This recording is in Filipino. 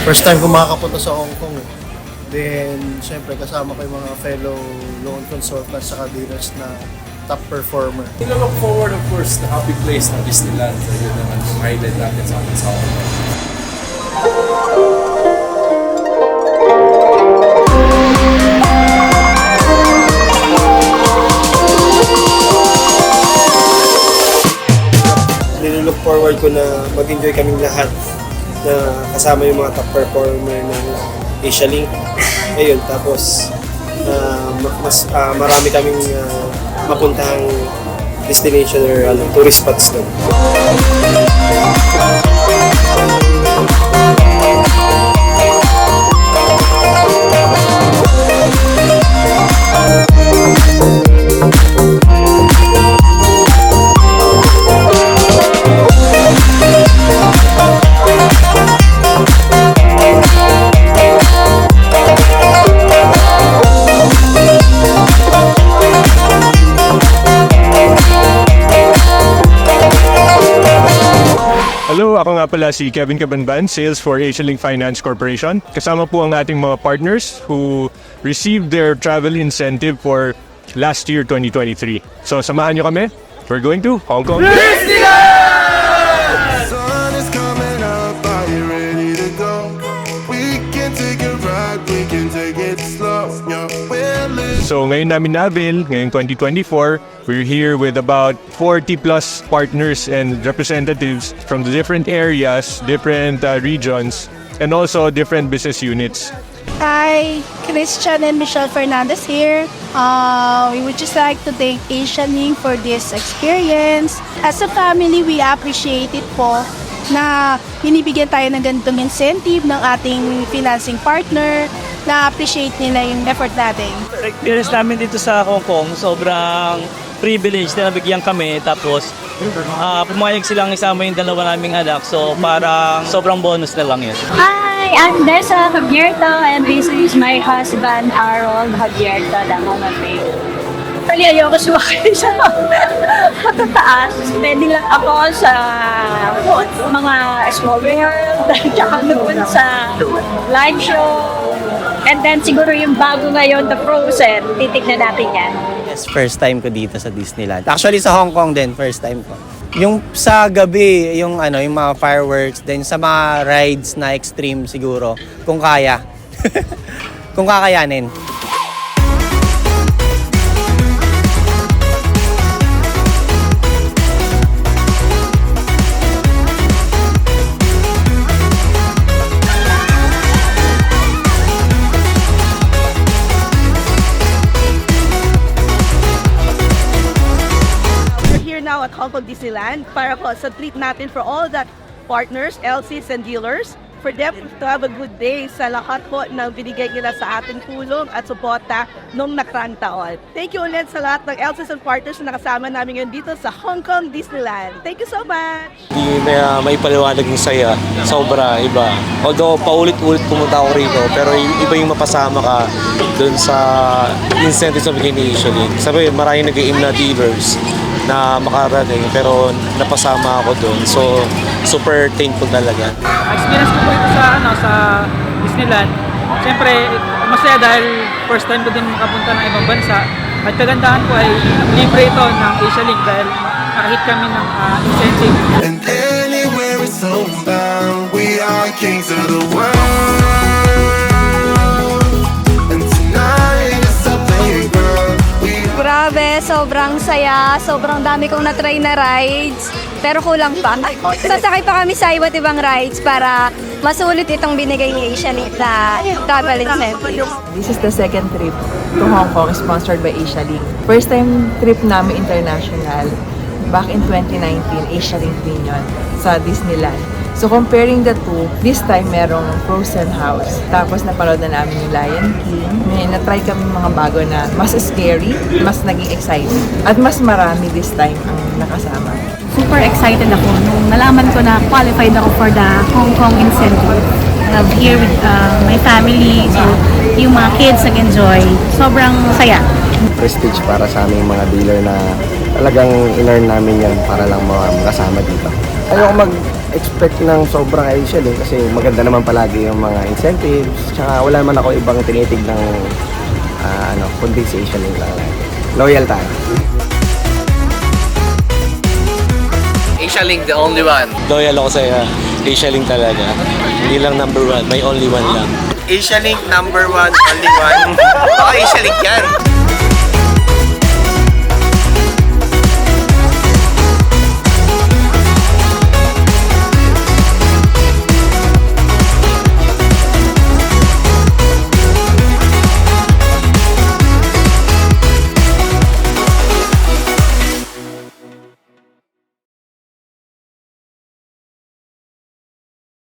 First time ko makakapunta sa Hong Kong. Then, syempre kasama ko yung mga fellow loan consultants sa dealers na top performer. Look forward, of course, na happy place ng Disneyland. So, yun naman yung highlight natin sa ating Hong Kong. Nilook forward ko na mag-enjoy kaming lahat na kasama yung mga top performer ng Asia Link. Ayun, tapos mas marami kaming mapuntahang destination or tourist spots doon. Hello, ako nga pala si Kevin Cabanban, Sales for Asia Link Finance Corporation. Kasama po ang ating mga partners who received their travel incentive for last year, 2023. So, samahan nyo kami. We're going to Hong Kong. Sun is coming up, are you ready to go? We can take a ride, we can take it slow. Yeah, we're living. So, ngayon namin na-avail, ngayong 2024, we're here with about 40 plus partners and representatives from the different areas, different regions, and also different business units. Hi, Christian and Michelle Fernandez here. We would just like to thank Asia Link for this experience. As a family, we appreciate it po na binibigyan tayo ng ganitong incentive ng ating financing partner, na appreciate nila yung effort natin. Experience namin dito sa Hong Kong, sobrang privilege na nabigyan kami, tapos pumayag silang isama yung dalawa naming anak, so parang sobrang bonus na lang yun. Hi, I'm Dessa Javierta and this is my husband Harold Javierta Damamate. Actually, ayoko sumakay sa matataas. Pwede lang ako sa mga small world, tsaka doon sa live show. And then siguro yung bago ngayon, the Frozen, titignan natin yan. Yes, first time ko dito sa Disneyland. Actually sa Hong Kong din, first time ko. Yung sa gabi, yung mga fireworks, then sa mga rides na extreme siguro, kung kaya. Kung kakayanin. Now at Hong Kong Disneyland para po sa treat natin for all that partners, LCs and dealers, for them to have a good day sa lahat po ng binigay nila sa ating tulong at suporta nung nakarang taon. Thank you ulit sa lahat ng LCs and partners na nakasama namin ngayon dito sa Hong Kong Disneyland. Thank you so much! Hindi na may paliwanag yung saya, sobra, iba. Although paulit-ulit pumunta ako rito, pero iba yung mapasama ka dun sa incentives na bigay ni Asia Link. Sabi, maraming nag-aim na dealers na makarating, pero napasama ako doon. So, super thankful talaga. Experience ko po ito sa Disneyland. Siyempre, masaya dahil first time ko din makapunta ng ibang bansa. At kagandahan ko ay libre ito ng Asia Link dahil nakahit kami ng incentive. And anywhere it's homebound, we are kings of the world. And tonight is a playground. Grabe, sobrang saya, sobrang dami kong na-try na rides, pero kulang pa. Sasakay pa kami sa iba't ibang rides para masulit itong binigay ni Asia Link na travel incentive. This is the second trip to Hong Kong sponsored by Asia Link. First time trip namin international back in 2019, Asia Link din yun, sa Disneyland. So comparing the two, this time merong Frozen House. Tapos napanood na namin yung Lion King. May na-try kami mga bago na mas scary, mas naging exciting. At mas marami this time ang nakasama. Super excited ako nung nalaman ko na qualified ako for the Hong Kong incentive. I'm here with my family, so yung mga kids nag-enjoy. Sobrang saya. Prestige para sa aming mga dealer na talagang in-earn namin yan para lang makasama dito. Ayoko expect ng sobrang Asia Link kasi maganda naman palagi yung mga incentives. Tsaka wala naman ako ibang tinitig ng kundi si Asia Link lang. Loyal tayo. Asia Link, the only one. Loyal ako sa Asia Link talaga. Hindi lang number one, may only one lang. Asia Link number 1, only one. Baka Asia Link yan.